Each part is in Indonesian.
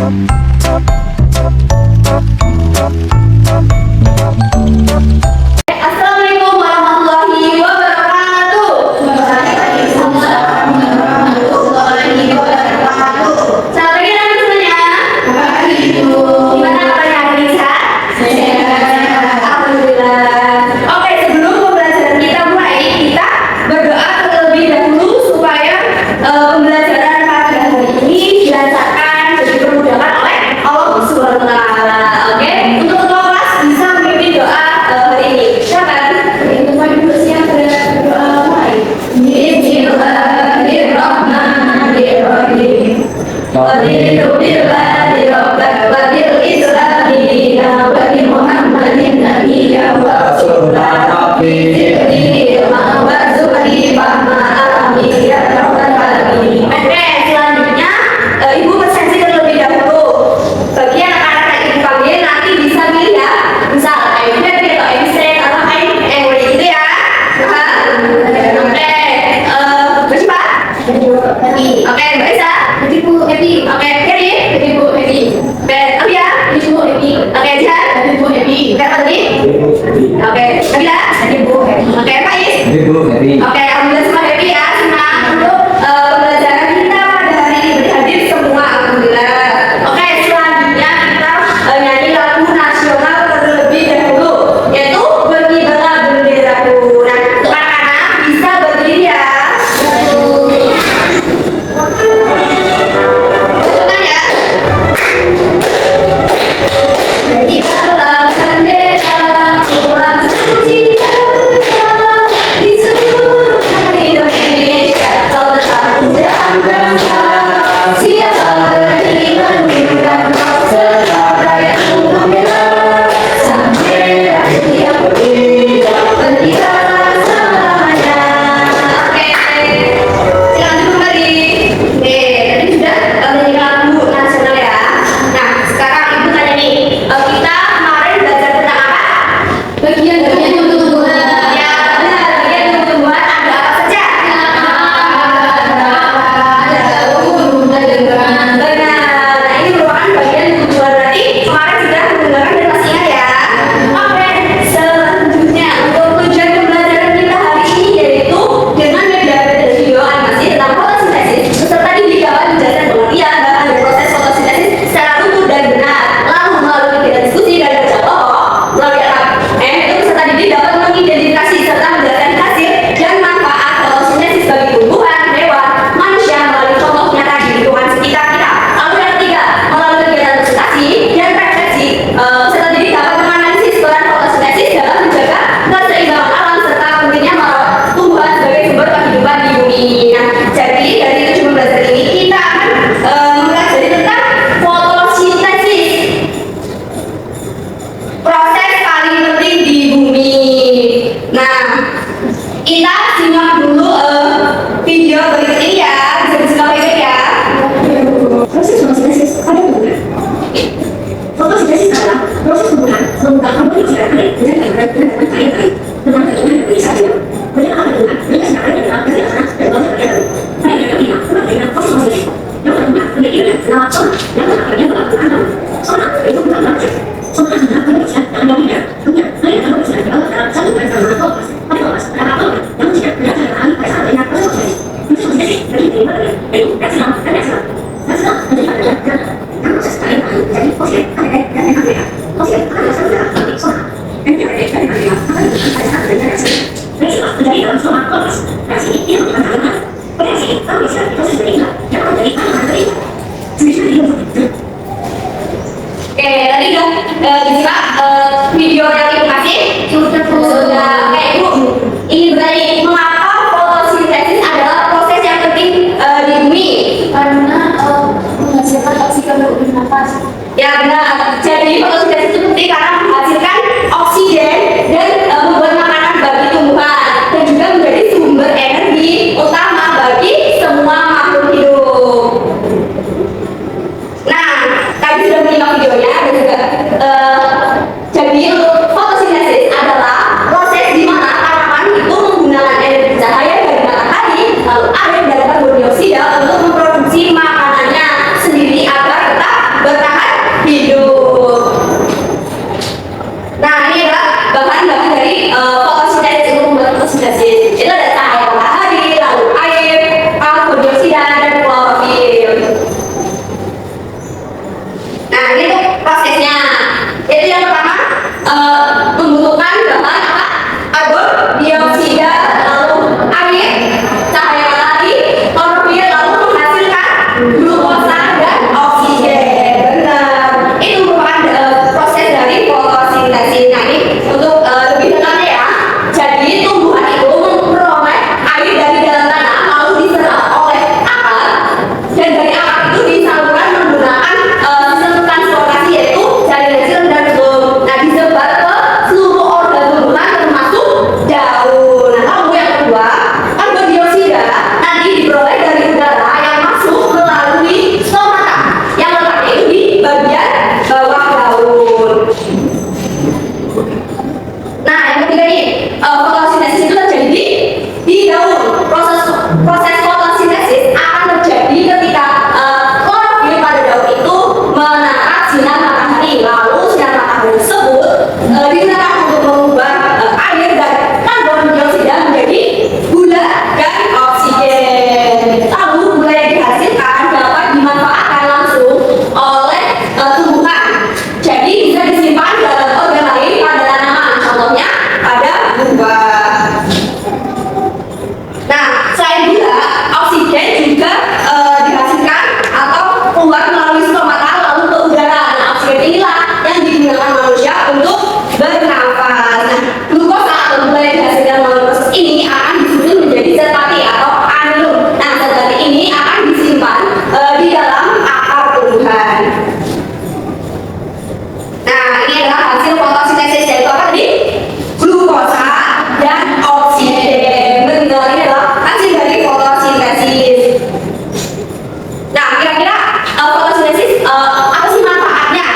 Assalamualaikum warahmatullahi wabarakatuh. Waalaikumsalam warahmatullahi wabarakatuh. Selamat pagi teman-temannya. Pagi Ibu. Gimana kabarnya hari ini, Sa? Sehat. Alhamdulillah. Oke, sebelum pembelajaran kita mulai, kita berdoa terlebih dahulu supaya pembelajaran pada hari ini dilancarkan dan dipermudahkan oleh Allah Subhanahu wa taala. Oke? Untuk ketua kelas bisa memimpin doa hari ini. Silakan. Untuk Ibu siap berdoa mulai. Bismillahirrahmanirrahim. Raditu billahi rabban wa bil islami dinan wa bi Muhammadin nabiyyan wa rasulan fi ilma wa zuhri fahma amin ya rabbal alamin. Oke, selanjutnya Ibu bersensi terlebih dahulu. Bagi anak-anak yang Ibu panggil nanti bisa pilih ya. Misal I'm happy atau I'm sad atau I'm angry gitu ya. Oke, bersiapa? Oke, Mbak Isa. Happy. Oke, Ferry. Happy. Alia. Happy. Oke, Jihan. Happy. Oke, apa tadi? Oke, Nabila. Oke, Faiz. Oke, alhamdulillah semua happy ya. Senang untuk pembelajaran kita pada hari ini berhadir semua. Alhamdulillah. Oke, selanjutnya kita nyanyi lagu nasional terlebih dahulu, yaitu Berkibarlah Benderaku. Nah, untuk anak-anak bisa berdiri ya. Betul ya? Berkibarlah bendera, pulang suci bersama di seluruh Indonesia. Kau tetap menjadi bangsa. Siapa beriman dan kau serta rakyat membela. Sampai akhir yang berkibarlah selamanya. Oke, silakan kembali. Oke, tadi sudah menyanyi lagu nasional ya. Nah, sekarang Ibu tanya nih, kita kemarin belajar tentang apa? Bagian tumbuh-tumbuhan. Ya, benar. Bagian tumbuh-tumbuhan ada apa saja? Ada daun, ada benar. Nah, ini merupakan bagian tumbuhan. Berarti kemarin sudah mendengarkan dan masih ingat ya. Oke, selanjutnya untuk tujuan pembelajaran kita hari ini yaitu dengan media video animasi tentang fotosintesis beserta didik dapat menjelaskan pengertian bahan dan proses fotosintesis secara utuh dan benar. Lalu melalui kegiatan diskusi dan baca pokok melalui alat itu peserta didik dapat mengidentifikasi serta menjelaskan hasil dan manfaat fotosintesis bagi tumbuhan, hewan, manusia melalui contoh nyata di lingkungan sekitar kita. Lalu yang ketiga, melalui kegiatan presentasi dan refleksi, peserta didik dapat menganalisis peran fotosintesis dalam menjaga keseimbangan alam serta pentingnya merawat tumbuhan sebagai sumber kehidupan di bumi. Nah, jadi dari tujuh pembelajaran ini kita akan mempelajari tentang fotosintesis, proses paling penting di bumi. Nah, kita simak dulu video berikut ini ya. Bisa disimak baik-baik ya. Proses fotosintesis pada tumbuhan. Fotosintesis adalah proses tumbuhan membuka karbon dioksida dan karbon air tentang kandungan bisa hidup. Berdasarkan kandungan, berdasarkan kandungan dari anak dan bawah kandungan. Pada kandungan kita, fotosintesis. Yang kedua, pendidikan lewat zona. Yang ketiga, melakukan kandungan. Zona itu bukan langsung. Zona adalah karbon dioksida dan bawah kemudian air karbon dioksida dibawa dalam satu bulan kandungan fokus. Pada fokus, ada karbon. Yang ketiga, berdasarkan ahli pada saat dengan fotosintesis. Fotosintesis berdiri dari mana? Yaitu reaksional dan reaksional. Reaksional menjadi adalah gerakan proses air menjadi fosil, ADN dan NADH. Fosil akan berasal dari nanti zona. NADH dan NADH akan dibentuk pada saat adanya reaksi. Reaksional terjadi dalam zona fokus. Reaksi ini tidak merupakan kandungan. Reaksi ini akan bisa proses berikutnya yang akan menjadi kandungan berikut. Selanjutnya Oke, tadi udah disimak video yang Ibu kasih. Sudah. Oke, Ibu ingin bertanya mengapa fotosintesis adalah proses yang penting di bumi? Karena menghasilkan oksigen untuk bernafas. Ya benar. Jadi fotosintesis itu penting karena menghasilkan oksigen dan membuat makanan bagi tumbuhan dan juga menjadi sumber energi utama bagi semua makhluk hidup. Nah, tadi sudah menyimak videonya dan juga ketiga nih, fotosintesis itu terjadi di daun. Proses fotosintesis akan terjadi ketika klorofil pada daun itu menangkap sinar matahari. Lalu sinar matahari tersebut digunakan untuk mengubah air dan karbon dioksida menjadi gula dan oksigen. Lalu gula yang dihasilkan dapat dimanfaatkan langsung oleh tumbuhan. Jadi bisa disimpan dalam organ lain pada tanaman, contohnya pada buah. Nah, selain gula, oksigen juga dihasilkan atau keluar melalui stomata lalu ke udara. Nah, oksigen inilah yang digunakan manusia untuk bernafas. Nah, glukosa atau gula yang dihasilkan melalui proses ini akan disusun menjadi zat mati atau amilum. Nah, zat mati ini akan disimpan di dalam akar tumbuhan. Nah, ini adalah hasil fotosintesis, yaitu apa tadi? Glukosa dan oksigen. Benar, ini adalah hasil dari fotosintesis. Nah, kira-kira fotosintesis apa sih manfaatnya?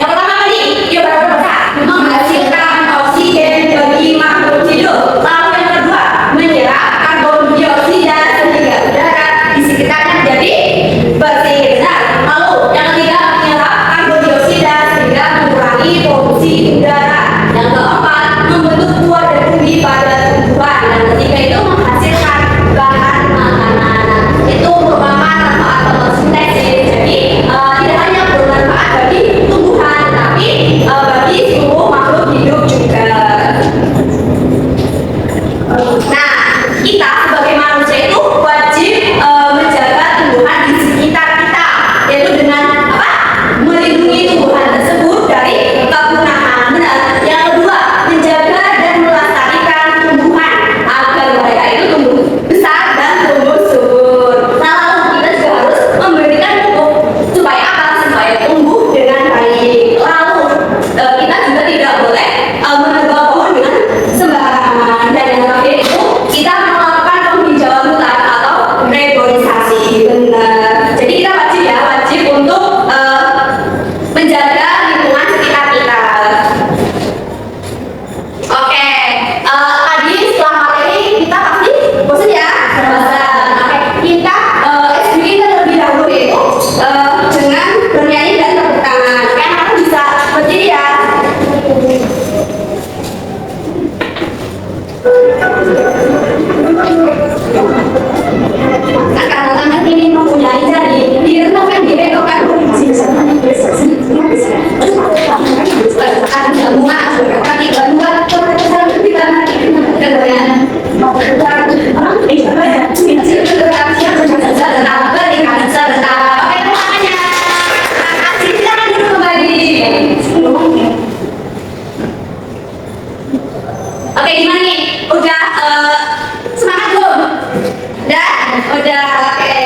Yang pertama apa nih? Yuk baca. Menghasilkan oksigen bagi makhluk hidup. Lalu yang kedua, menyerap karbon dioksida sehingga udara di sekitarnya menjadi bersih. Benar. Lalu yang ketiga, menyerap karbon dioksida sehingga mengurangi polusi udara. Yang keempat, membentuk buah dan umbi pada tumbuhan. Dan ketiga itu menghasilkan bahan makanan. Itu merupakan manfaat fotosintesis. Jadi tidak hanya bermanfaat bagi tumbuhan, tapi bagi seluruh makhluk hidup juga. Nah, kita sebagai manusia itu wajib menjaga tumbuhan di sekitar kita, yaitu dengan apa? Melindungi tumbuhan tersebut dari kepunahan. Benar. Yang kedua, menjaga dan melestarikan tumbuhan agar mereka itu tumbuh besar dan tumbuh subur. Nah, lalu kita juga harus memberikan pupuk supaya apa? Supaya tumbuh dengan baik. Lalu kita juga tidak boleh menebang pohon dengan sembarangan. Dan yang terakhir itu kita melakukan penghijauan hutan atau reboisasi. Benar. Jadi kita wajib untuk menjaga lingkungan sekitar kita. Oke, tadi setelah materi kita pasti bosan ya? Bosan. Oke, kita explain terlebih dahulu itu dengan bernyanyi dan tepuk tangan. Oke, anak-anak bisa berdiri ya. Anak-anak ini mempunyai jari, direnungkan, dibengkokkan. Ada bunga, kaki berdua, Oke, gimana nih? Udah semangat belum? Udah, oke.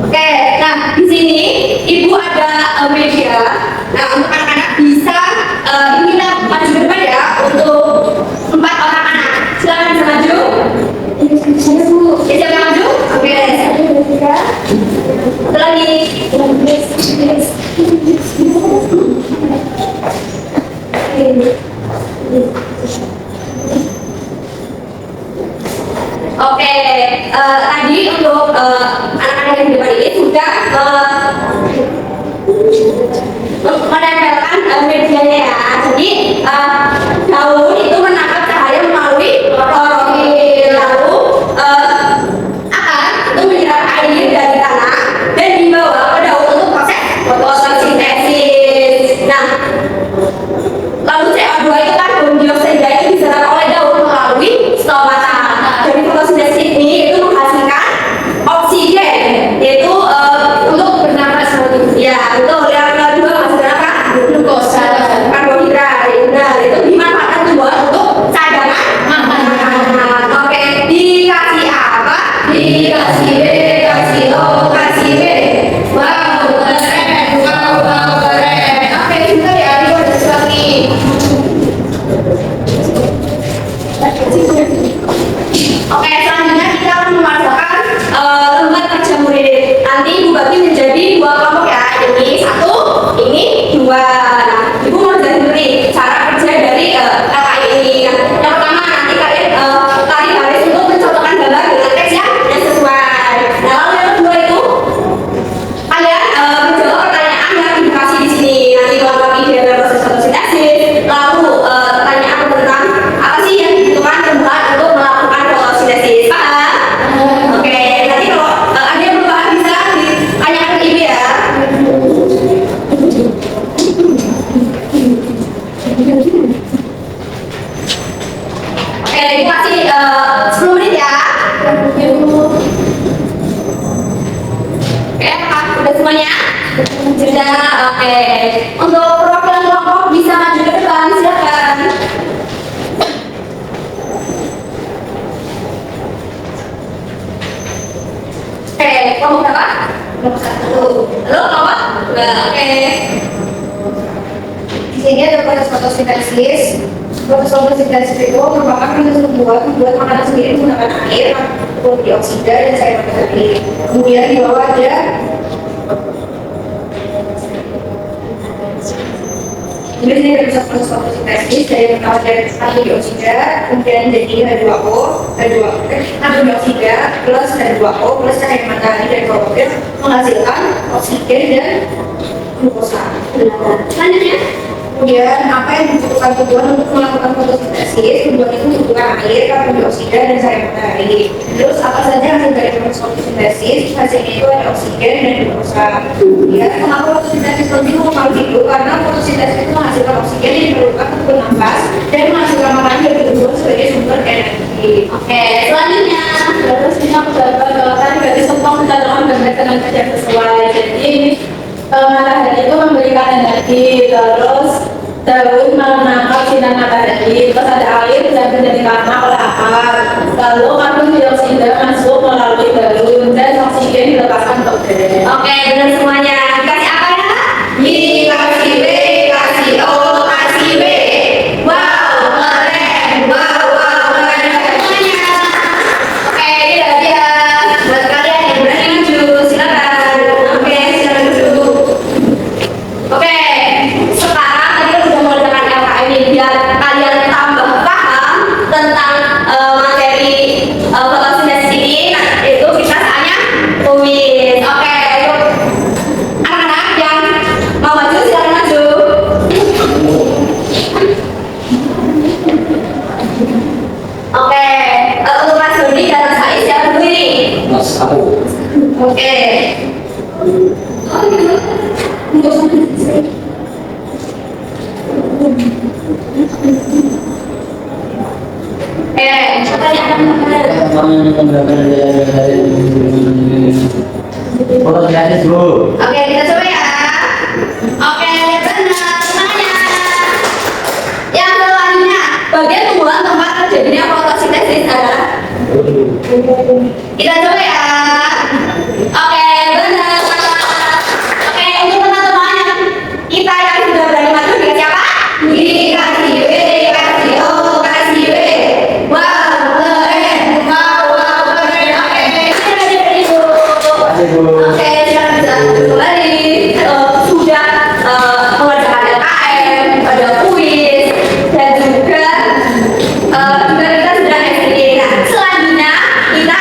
Oke, nah di sini ibu ada media. Nah, untuk anak-anak bisa ini kita maju ke depan ya untuk 4 orang anak. Silakan bisa maju. Saya Bu. Siapa yang maju? Oke. Satu lagi. Oke, tadi untuk anak-anak yang di depan ini sudah menempelkan medianya ya. Jadi daun itu menangkap cahaya melalui klorofil, lalu akar itu menyerap air dari tanah dan dibawa ke daun untuk proses fotosintesis. Nah, lalu CO2 itu karbon dioksida itu diserap oleh daun melalui stomata. Dari fotosintesis ini itu menghasilkan oksigen, yaitu untuk bernafas. Ya, betul. Yang kedua menghasilkan apa? Glukosa. Oke, dikasih 10 menit ya. Oke, apakah udah semuanya? Sudah, oke. Untuk perwakilan kelompok bisa maju ke depan, silakan. Oke, kelompok berapa? Kelompok 1. Lalu kelompok 2, oke. Di sini ada proses fotosintesis. Proses fotosintesis itu merupakan proses membuat makanan sendiri menggunakan air, kemudian dioksida dan cair matahari. Kemudian di bawah ada jadi ini ada proses fotosintesis dari pertama dari air dioksida, kemudian jadi H2O, karbon dioksida plus H2O plus cahaya matahari dari klorofil menghasilkan oksigen dan glukosa. Selanjutnya, kemudian apa yang dibutuhkan tubuh untuk melakukan fotosintesis? Tubuh itu membutuhkan air, karbon dioksida dan cahaya matahari. Terus apa saja hasil dari proses fotosintesis? Hasilnya itu ada oksigen dan glukosa. Ya, kenapa fotosintesis penting untuk hidup? Karena fotosintesis itu menghasilkan oksigen yang diperlukan untuk bernafas dan menghasilkan makanan dari tubuh sebagai sumber energi. Oke, selanjutnya. Terus ini aku dapat tadi berarti semua kita dalam dengan kerja sesuai. Jadi matahari itu memberikan energi, terus daun menangkap sinar matahari, terus ada air dan menjadi karena oleh akar, lalu karbon dioksida masuk melalui daun dan oksigen dilepaskan ke udara. Oke, benar semuanya. Dikasih apa ya? Dikasih B, kasih O, kasih B. Wow, keren. Wow, keren semuanya. Oke, ini udah dia. Buat kalian yang berani maju, silakan. Oke, silakan duduk. Oke, sekarang tadi udah mengerjakan LKM ini biar kalian tambah paham tentang materi fotosintesis ini. Nah, itu kita saatnya kuis. Oke, untuk anak-anak yang mau maju silakan maju. Oke, untuk Mas Doni dan Mas Ais siapa dulu ini? Mas aku. Oke. Oh, gitu. Fotosintesis dulu. Oke, kita coba ya. Oke, benar semuanya. Yang selanjutnya, bagian tumbuhan tempat terjadinya fotosintesis adalah. Kita coba ya. Oke, benar. Oke, untuk teman-teman yang kita yang sudah berani maju dikasih apa? Dikasih B, kasih O, kasih B. Wow, keren. Wow, keren. Oke, kita dari itu. Kasih dulu. Oke, silakan bisa kembali. Sudah mengerjakan LKM, ada kuis, dan juga kita sudah SPD. Nah, selanjutnya kita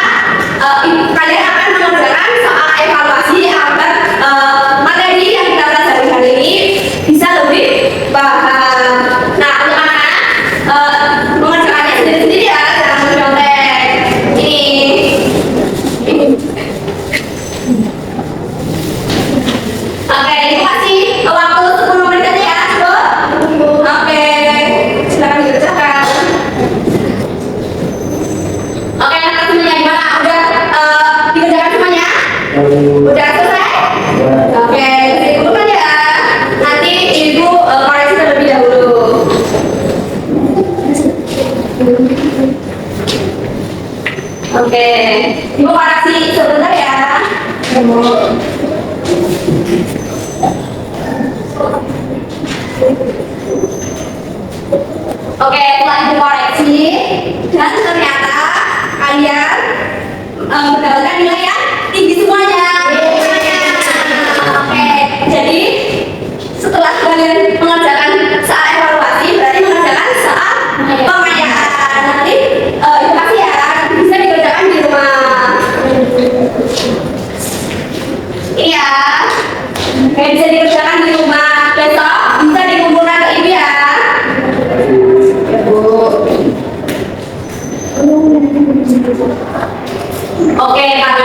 kalian akan mengerjakan soal evaluasi agar materi yang kita pelajari hari ini bisa lebih paham. Nah, untuk anak-anak mengerjakannya sendiri-sendiri ya, jangan mencontek. Ini. Oke, ini kasih waktu 10 menit aja ya, Bro. Oke, silakan dikerjakan. Oke, anak semuanya gimana? Udah dikerjakan semuanya? Udah selesai? Oke, dikumpulkan ya. Nanti Ibu koreksi terlebih dahulu. Oke, Ibu koreksi sebentar ya. Oke, setelah dikoreksi dan ternyata kalian mendapatkan nilai yang tinggi semuanya. Oke, jadi setelah kalian mengerjakan soal evaluasi, berarti mengerjakan soal pengayaan. Nanti edukasi ya, bisa dikerjakan di rumah. Iya, bisa dikerjakan di rumah. Besok bisa dikumpulkan ke ibu ya. Ya, Bu. Oke, karena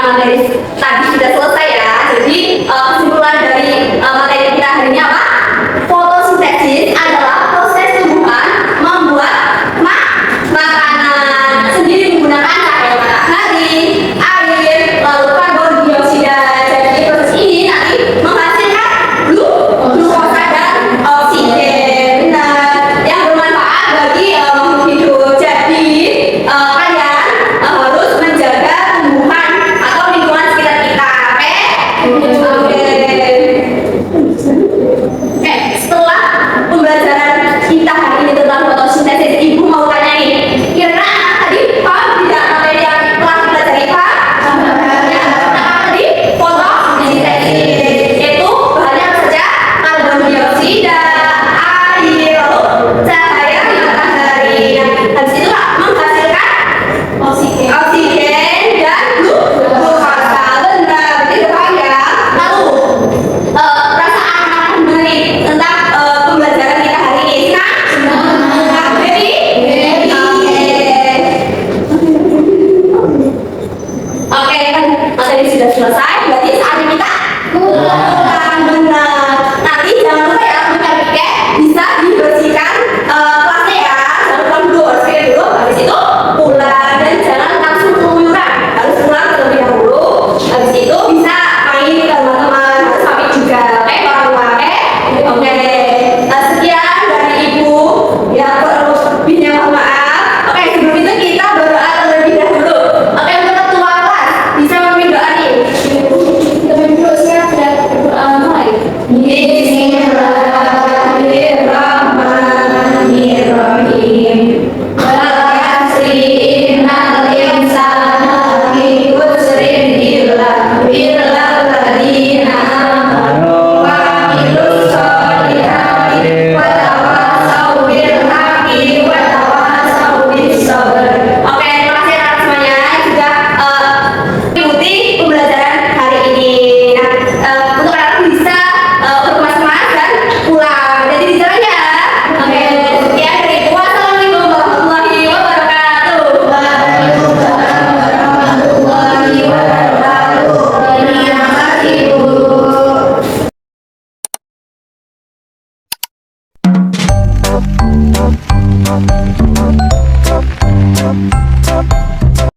Thank you.